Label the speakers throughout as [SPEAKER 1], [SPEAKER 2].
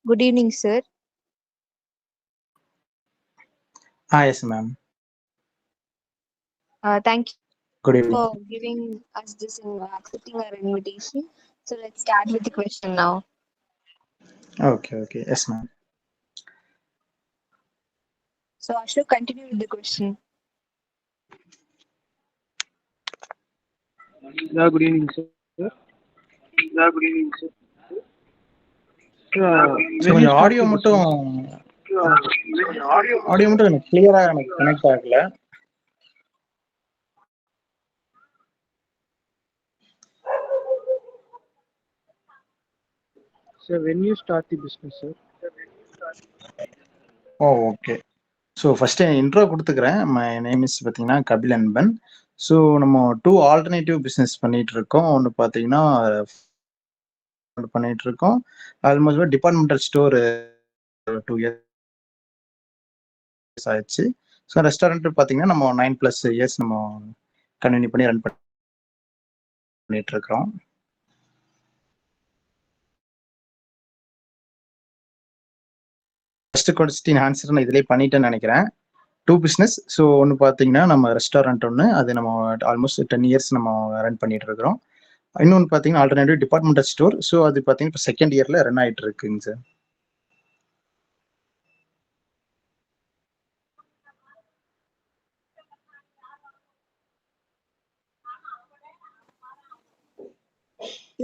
[SPEAKER 1] Good evening, sir.
[SPEAKER 2] Yes, ma'am.
[SPEAKER 1] Thank you
[SPEAKER 2] Good evening.
[SPEAKER 1] for giving us this and accepting our invitation. So let's start with the question now.
[SPEAKER 2] Okay. Yes, ma'am.
[SPEAKER 1] So Ashok, continue with the question.
[SPEAKER 3] Yeah, good evening, sir.
[SPEAKER 2] So கொஞ்சம் audio மட்டும் எனக்கு கிளியரா எனக்கு connect ஆகல.
[SPEAKER 3] Sir, when you start the business, sir?
[SPEAKER 2] Okay. So first intro கொடுத்துக்கிறேன். My name is பார்த்தீங்கன்னா கபில் அன்பன். So நம்ம 2 alternative business பண்ணிட்டு இருக்கோம். ஒன்று பார்த்தீங்கன்னா பண்ணிட்டு இருக்கோம். ஆல்மோஸ்ட் டிபார்ட்மெண்டல் ஸ்டோர் 2 இயர்ஸ் ஆயிடுச்சு. ஸோ ரெஸ்டாரண்ட் பார்த்தீங்கன்னா நம்ம 9+ இயர்ஸ் நம்ம கண்டினியூ பண்ணி ரன் பண்ணிட்டு இருக்கிறோம். ஃபர்ஸ்ட் கொஸ்டின் ஆன்சர் நான் இதிலே பண்ணிட்டேன்னு நினைக்கிறேன். 2 பிஸ்னஸ். ஸோ ஒன்று பார்த்தீங்கன்னா நம்ம ரெஸ்டாரண்ட் ஒன்று, அது நம்ம ஆல்மோஸ்ட் 10 இயர்ஸ் நம்ம ரன் பண்ணிட்டு இருக்கிறோம். இன்னொன்று பார்த்தீங்கன்னா ஆல்டர்னேட்டிவ் டிபார்ட்மெண்டல் ஸ்டோர். ஸோ அது பார்த்தீங்கன்னா இப்போ செகண்ட் இயர்ல ரன் ஆயிட்டு இருக்குங்க sir.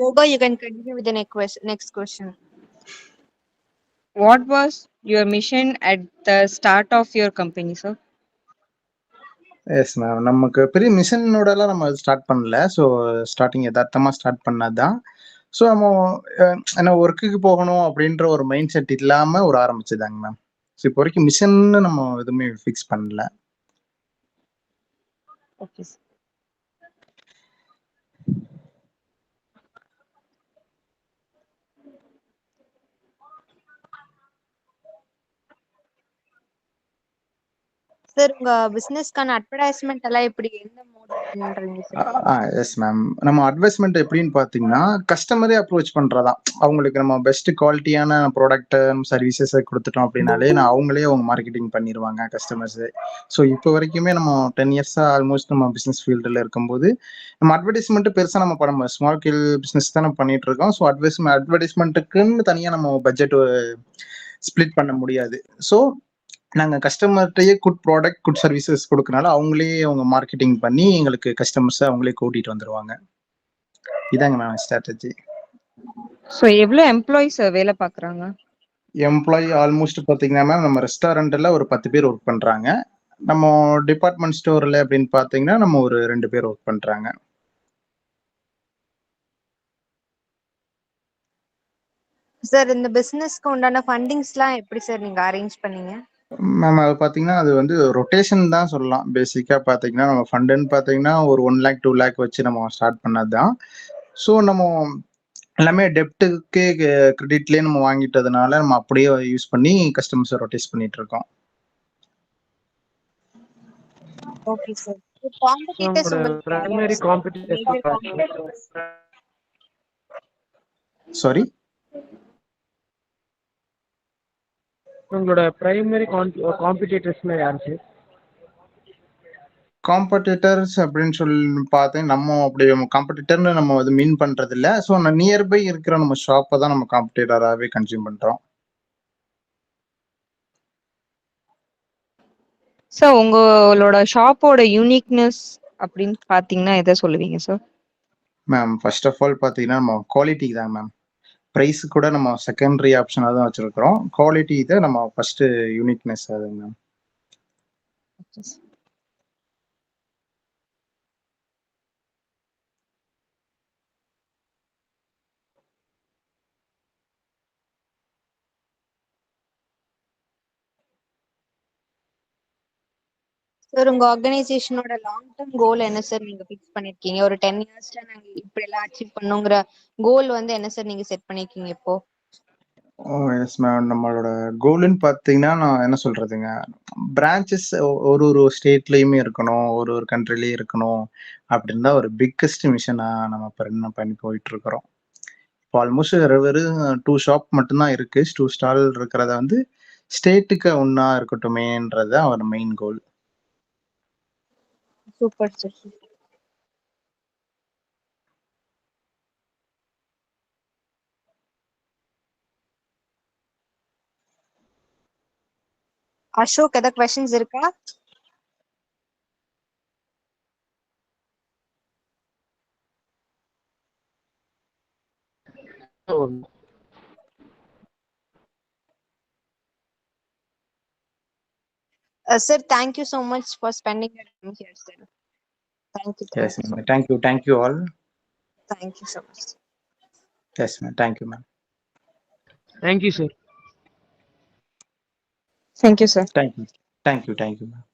[SPEAKER 1] Yoga, you can continue with the next question.
[SPEAKER 4] What was your mission at the start of your company, sir?
[SPEAKER 2] Yes ma'am. நமக்கு பெரிய மிஷனோடலாம் நம்ம ஸ்டார்ட் பண்ணல. ஸோ ஸ்டார்டிங் யதார்த்தமாக ஸ்டார்ட் பண்ணதுதான். ஸோ நம்ம என்ன ஒர்க்குக்கு போகணும் அப்படின்ற ஒரு மைண்ட் செட் இல்லாமல் ஒரு ஆரம்பிச்சதாங்க மேம். ஸோ இப்போ வரைக்கும் மிஷன்னு நம்ம எதுவுமே ஃபிக்ஸ் பண்ணல.
[SPEAKER 4] Okay, sir.
[SPEAKER 1] சார், உங்க பிசினஸ்க்கான அட்வர்டைஸ்மெண்ட் எல்லாம் எப்படி, எந்த மோட்ல பண்றீங்க சார்?
[SPEAKER 2] Yes ma'am. நம்ம அட்வைஸ்மெண்ட் எப்படின்னு பார்த்தீங்கன்னா கஸ்டமரே அப்ரோச் பண்ணுறதான். அவங்களுக்கு நம்ம பெஸ்ட் குவாலிட்டியான ப்ராடக்ட் சர்வீசஸை கொடுத்துட்டோம் அப்படின்னாலே அவங்களே அவங்க மார்க்கெட்டிங் பண்ணிடுவாங்க கஸ்டமர்ஸு. ஸோ இப்போ வரைக்குமே நம்ம 10 இயர்ஸாக ஆல்மோஸ்ட் நம்ம பிஸ்னஸ் ஃபீல்டில் இருக்கும்போது நம்ம அட்வர்டைஸ்மெண்ட்டு பெருசாக நம்ம பண்ண ஸ்மால் ஸ்கேல் பிஸ்னஸ் தான் நம்ம பண்ணிட்டு இருக்கோம். ஸோ அட்வர்டைஸ்மெண்ட்டுக்குன்னு தனியாக நம்ம பட்ஜெட் ஸ்ப்ளிட் பண்ண முடியாது. ஸோ நாங்கள் கஸ்டமர்கிட்டயே குட் ப்ராடக்ட் குட் சர்வீசஸ் கொடுக்கறனால அவங்களே அவங்க மார்க்கெட்டிங் பண்ணி எங்களுக்கு கஸ்டமர்ஸை அவங்களே கூட்டிட்டு வந்துருவாங்க. இதாங்க மேம் ஸ்ட்ராட்டஜி.
[SPEAKER 4] So எவ்வளவு எம்ப்ளாயிஸ் வேலை பார்க்குறாங்க?
[SPEAKER 2] எம்ப்ளாயி ஆல்மோஸ்ட் பார்த்தீங்கன்னா மேம் நம்ம ரெஸ்டாரண்ட்டில் ஒரு 10 பேர் ஒர்க் பண்ணுறாங்க. நம்ம டிபார்ட்மெண்ட் ஸ்டோரில் அப்படின்னு பார்த்தீங்கன்னா நம்ம ஒரு 2 பேர் ஒர்க் பண்ணுறாங்க.
[SPEAKER 1] சார், இந்த பிசினஸ்க்கு உண்டான ஃபண்டிங்ஸ்லாம் எப்படி சார் நீங்க அரேஞ்ச் பண்ணீங்க?
[SPEAKER 2] மேம் அது பார்த்தீங்கன்னா அது வந்து ரொட்டேஷன் தான் சொல்லலாம். பேசிக்காக பார்த்தீங்கன்னா நம்ம ஃபண்டுன்னு பார்த்தீங்கன்னா ஒரு 1 lakh 2 lakh வச்சு நம்ம ஸ்டார்ட் பண்ணது தான். ஸோ நம்ம எல்லாமே டெப்ட்டுக்கே கிரெடிட்லேயே நம்ம வாங்கிட்டதுனால நம்ம அப்படியே யூஸ் பண்ணி கஸ்டமர்ஸை ரொட்டேட் பண்ணிட்டு இருக்கோம்.
[SPEAKER 1] Okay sir. காம்படிட்டர்ஸ் உங்களுக்கு
[SPEAKER 3] Primary competitors.
[SPEAKER 1] Major competitors.
[SPEAKER 2] Sorry,
[SPEAKER 3] உங்களோட பிரைமரி காம்படிட்டர்ஸ்னா யாரு சார்?
[SPEAKER 2] காம்படிட்டர்ஸ் அப்படின்னு சொல்லி பார்த்தேன் நம்ம அப்படி காம்படிட்டர்னு நம்ம அது மீன் பண்றது இல்லை. ஸோ நியர்பை இருக்கிற நம்ம ஷாப்பை தான் நம்ம காம்படிட்டராகவே கன்சியூம் பண்றோம்.
[SPEAKER 4] சார் உங்களோட ஷாப்போட யூனிக்னஸ் அப்படின்னு பார்த்தீங்கன்னா எதை சொல்லுவீங்க sir?
[SPEAKER 2] Ma'am first of all பார்த்தீங்கன்னா நம்ம குவாலிட்டி தான் மேம். ப்ரைஸ் கூட நம்ம செகண்டரி ஆப்ஷனாக தான் வச்சிருக்கிறோம். குவாலிட்டி தான் நம்ம ஃபர்ஸ்ட் யூனிக்னஸ் அது மேம்.
[SPEAKER 1] சார், உங்க ஆர்கனைசேஷனோட லாங் டர்ம் கோல் என்ன சார் நீங்க ஃபிக்ஸ் பண்ணிருக்கீங்க? ஒரு 10 இயர்ஸ்ல நாங்க இப்படி எல்லாம் அச்சீவ் பண்ணுங்கிற கோல் வந்து என்ன சார் நீங்க செட் பண்ணிருக்கீங்க இப்போ?
[SPEAKER 2] Yes ma'am. நம்மளோட கோல்னு பார்த்தீங்கன்னா நான் என்ன சொல்றதுங்க, பிரான்ச்சஸ் ஒரு ஒரு ஸ்டேட்லேயுமே இருக்கணும், ஒரு ஒரு கண்ட்ரிலையும் இருக்கணும் அப்படின்னு தான் ஒரு பிக்கஸ்ட் மிஷனாக நம்ம இப்போ ரன் பண்ணி போயிட்டு இருக்கிறோம். ஆல்மோஸ்ட் வெறும் 2 ஷாப் மட்டும்தான் இருக்கு. 2 ஸ்டால் இருக்கிறத வந்து ஸ்டேட்டுக்கு ஒண்ணா இருக்கட்டுமேன்றது அவர் main goal.
[SPEAKER 1] Super sir. Ashok, ஏதாவது கொஸ்டின்ஸ் இருக்கா? Sir, thank you so much for spending your time here, sir. Thank you.
[SPEAKER 2] Yes, ma'am. Thank you all.
[SPEAKER 1] Thank you so much.
[SPEAKER 2] Yes, ma'am. Thank you, ma'am.
[SPEAKER 3] Thank you, sir.
[SPEAKER 4] Thank you, sir.
[SPEAKER 2] Thank you, ma'am.